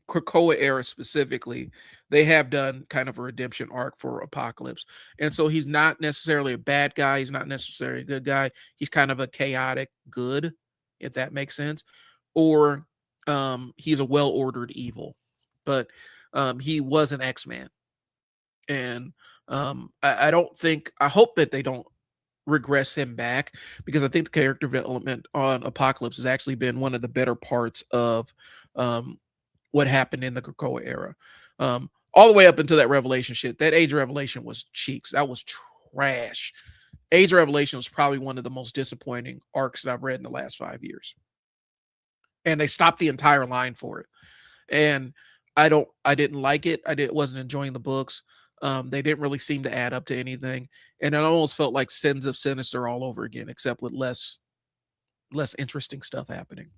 Krakoa era specifically, they have done kind of a redemption arc for Apocalypse. And so he's not necessarily a bad guy, he's not necessarily a good guy. He's kind of a chaotic good, if that makes sense. Or he's a well-ordered evil. But he was an X-Man. And I don't think I hope that they don't regress him back, because I think the character development on Apocalypse has actually been one of the better parts of what happened in the Krakoa era. All the way up until that Revelation shit. That Age of Revelation was cheeks. That was trash. Age of Revelation was probably one of the most disappointing arcs that I've read in the last 5 years. And they stopped the entire line for it. And I didn't like it. Wasn't enjoying the books. They didn't really seem to add up to anything. And it almost felt like Sins of Sinister all over again, except with less interesting stuff happening.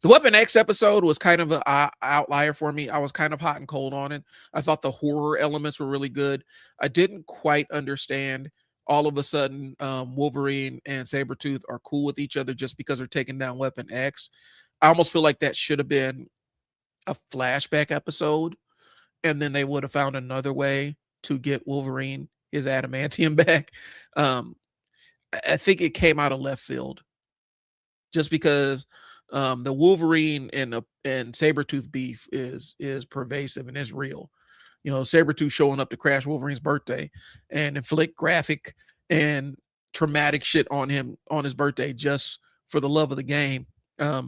The Weapon X episode was kind of an outlier for me. I was kind of hot and cold on it. I thought the horror elements were really good. I didn't quite understand all of a sudden Wolverine and Sabretooth are cool with each other just because they're taking down Weapon X. I almost feel like that should have been a flashback episode, and then they would have found another way to get Wolverine his adamantium back. I think it came out of left field just because the Wolverine and Sabretooth beef is pervasive and is real. You know, Sabretooth showing up to crash Wolverine's birthday and inflict graphic and traumatic shit on him on his birthday just for the love of the game. I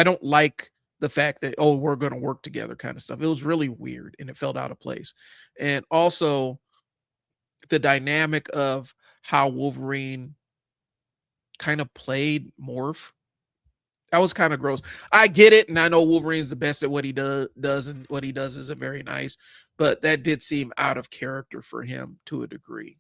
don't like the fact that, oh, we're going to work together kind of stuff. It was really weird and it felt out of place. And also the dynamic of how Wolverine kind of played Morph. That was kind of gross. I get it, and I know Wolverine's the best at what he does, and what he does isn't very nice, but that did seem out of character for him to a degree.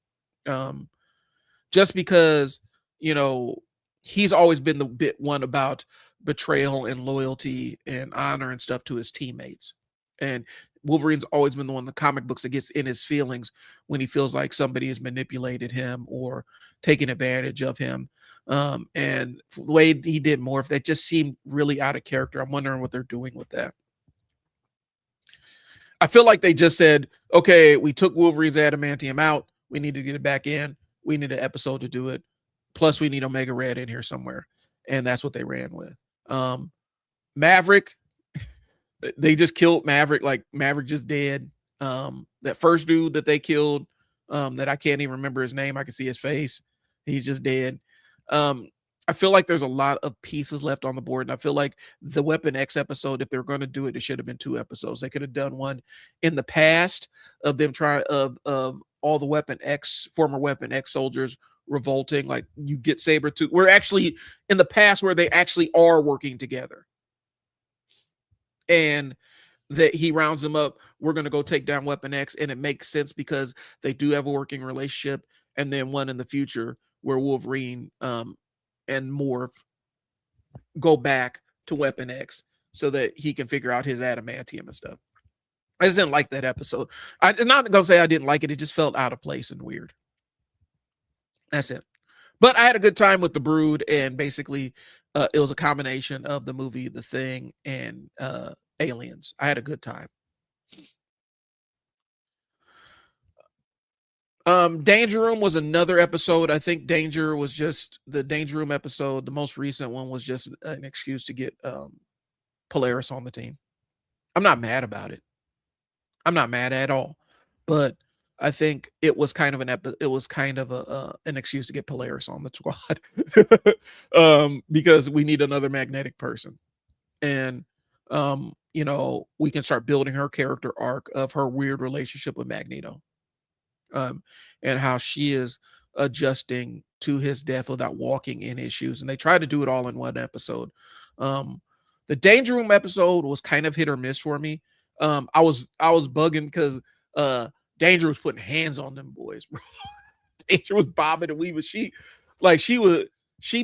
Just because, you know, he's always been the bit one about betrayal and loyalty and honor and stuff to his teammates. And Wolverine's always been the one in the comic books that gets in his feelings when he feels like somebody has manipulated him or taken advantage of him. And the way he did Morph, that just seemed really out of character. I'm wondering what they're doing with that. I feel like they just said, okay, we took Wolverine's adamantium out. We need to get it back in. We need an episode to do it. Plus, we need Omega Red in here somewhere. And that's what they ran with. Maverick, they just killed Maverick. Like, Maverick just dead. That first dude that they killed, that I can't even remember his name. I can see his face. He's just dead. I feel like there's a lot of pieces left on the board, and I feel like the Weapon X episode, if they're going to do it, it should have been 2 episodes. They could have done one in the past of them trying of all the Weapon X former Weapon X soldiers revolting. Like, you get Sabretooth. We're actually in the past where they actually are working together, and that he rounds them up. We're going to go take down Weapon X, and it makes sense because they do have a working relationship. And then one in the future where Wolverine and Morph go back to Weapon X so that he can figure out his adamantium and stuff. I just didn't like that episode. I'm not going to say I didn't like it. It just felt out of place and weird. That's it. But I had a good time with The Brood, and basically it was a combination of the movie The Thing and Aliens. I had a good time. Danger Room was another episode. I think Danger was just the Danger Room episode. The most recent one was just an excuse to get Polaris on the team. I'm not mad about it. I'm not mad at all. But I think it was kind of an excuse to get Polaris on the squad. Because we need another magnetic person. And you know, we can start building her character arc of her weird relationship with Magneto. And how she is adjusting to his death without walking in his shoes. And they try to do it all in one episode. The Danger Room episode was kind of hit or miss for me. I was bugging because Danger was putting hands on them boys, bro. Danger was bobbing and weaving. She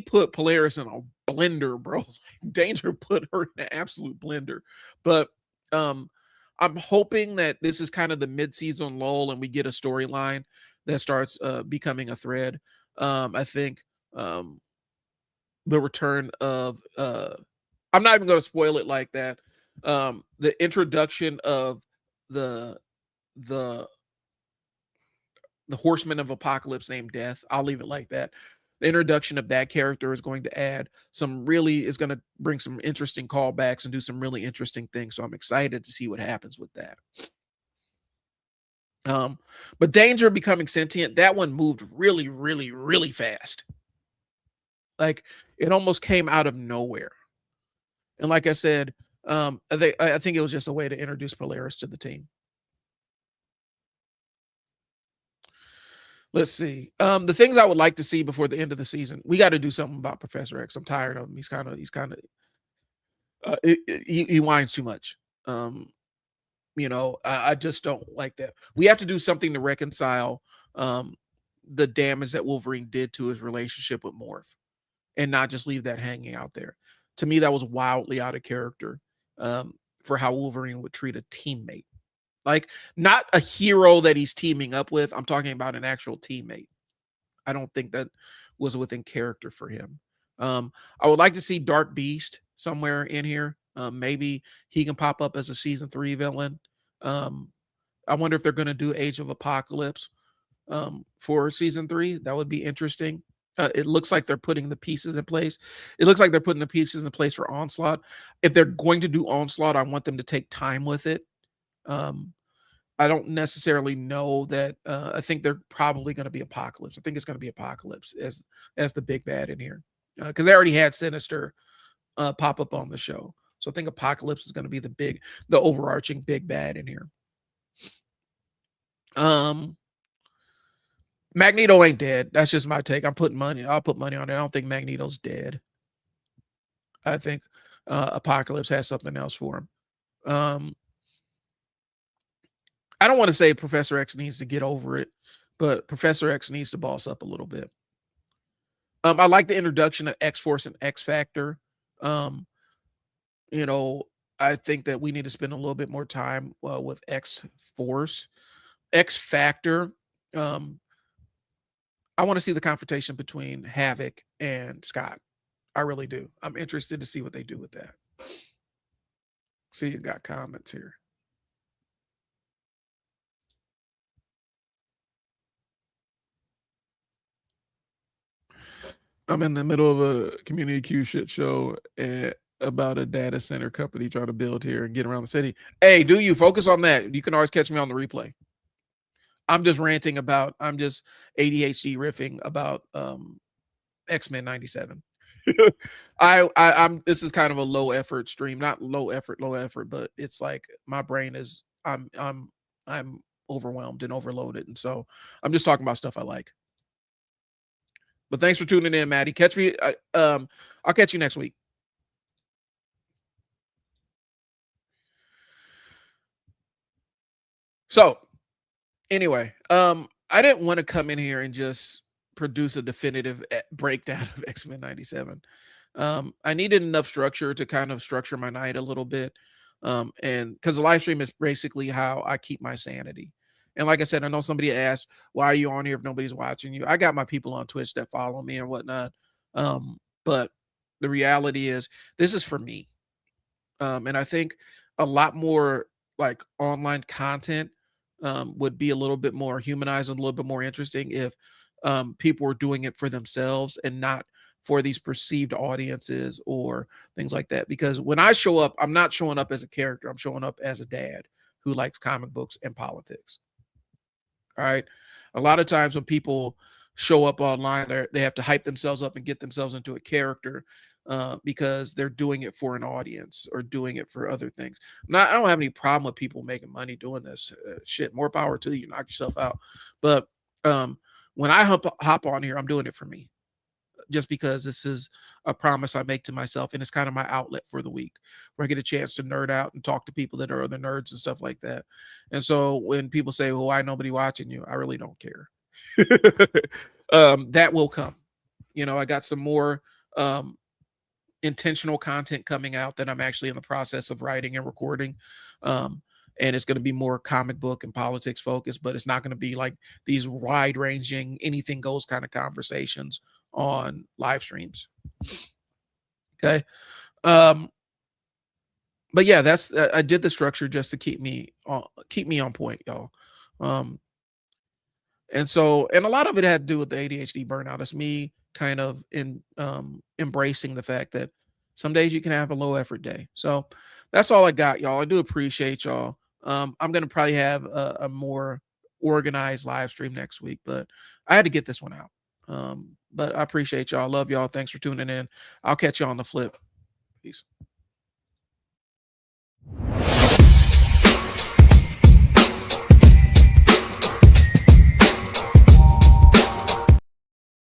put Polaris in a blender, bro. Danger put her in an absolute blender. But I'm hoping that this is kind of the mid-season lull and we get a storyline that starts becoming a thread. I think the return of I'm not even going to spoil it like that. The introduction of the the the horseman of apocalypse named Death. I'll leave it like that. The introduction of that character is going to add some really is going to bring some interesting callbacks and do some really interesting things. So I'm excited to see what happens with that. Um, but Danger becoming sentient, that one moved really, really, really fast. Like it almost came out of nowhere. And like I said, I think it was just a way to introduce Polaris to the team. Let's see. The things I would like to see before the end of the season, we got to do something about Professor X. I'm tired of him. He whines too much. Um, I just don't like that. We have to do something to reconcile um the damage that Wolverine did to his relationship with Morph, and not just leave that hanging out there. To me, that was wildly out of character for how Wolverine would treat a teammate. Like, not a hero that he's teaming up with. I'm talking about an actual teammate. I don't think that was within character for him. I would like to see Dark Beast somewhere in here. Maybe he can pop up as a season 3 villain. Um, I wonder if they're going to do Age of Apocalypse for season 3. That would be interesting. It looks like they're putting the pieces in place. It looks like they're putting the pieces in place for Onslaught. If they're going to do Onslaught, I want them to take time with it. Um, I don't necessarily know that. I think they're probably going to be Apocalypse. I think it's going to be Apocalypse as the big bad in here, because they already had Sinister pop up on the show. So I think Apocalypse is going to be the overarching big bad in here. Magneto ain't dead. That's just my take. I'll put money on it. I don't think Magneto's dead. I think Apocalypse has something else for him. I don't want to say Professor X needs to get over it, but Professor X needs to boss up a little bit. I like the introduction of X Force and X Factor. Um, I think that we need to spend a little bit more time with X Force. X Factor. I want to see the confrontation between Havoc and Scott. I really do. I'm interested to see what they do with that. See, you got comments here. I'm in the middle of a community Q shit show about a data center company trying to build here and get around the city. Hey, do you focus on that? You can always catch me on the replay. I'm just ADHD riffing about X-Men 97. I'm this is kind of a low effort stream, not low effort, but it's like my brain is I'm overwhelmed and overloaded. And so I'm just talking about stuff I like. But thanks for tuning in, Maddie. I'll catch you next week. So anyway, I didn't want to come in here and just produce a definitive breakdown of X-Men 97. I needed enough structure to kind of structure my night a little bit. And because the live stream is basically how I keep my sanity. And like I said, I know somebody asked, why are you on here if nobody's watching you? I got my people on Twitch that follow me and whatnot. But the reality is this is for me. And I think a lot more like online content would be a little bit more humanized and a little bit more interesting if people were doing it for themselves and not for these perceived audiences or things like that. Because when I show up, I'm not showing up as a character. I'm showing up as a dad who likes comic books and politics. All right. A lot of times when people show up online, they have to hype themselves up and get themselves into a character because they're doing it for an audience or doing it for other things. I don't have any problem with people making money doing this. Shit, more power to you. Knock yourself out. But when I hop on here, I'm doing it for me. Just because this is a promise I make to myself, and it's kind of my outlet for the week, where I get a chance to nerd out and talk to people that are other nerds and stuff like that. And so when people say, "Well, why nobody watching you?" I really don't care. That will come. I got some more intentional content coming out that I'm actually in the process of writing and recording. And it's going to be more comic book and politics focused, but it's not going to be like these wide ranging, anything goes kind of conversations on live streams. Okay. But yeah, that's I did the structure just to keep me on point, y'all. Um, and so and a lot of it had to do with the ADHD burnout. It's me kind of embracing the fact that some days you can have a low effort day. So that's all I got, y'all. I do appreciate y'all. I'm gonna probably have a more organized live stream next week, but I had to get this one out. But I appreciate y'all. Love y'all. Thanks for tuning in. I'll catch you on the flip. Peace.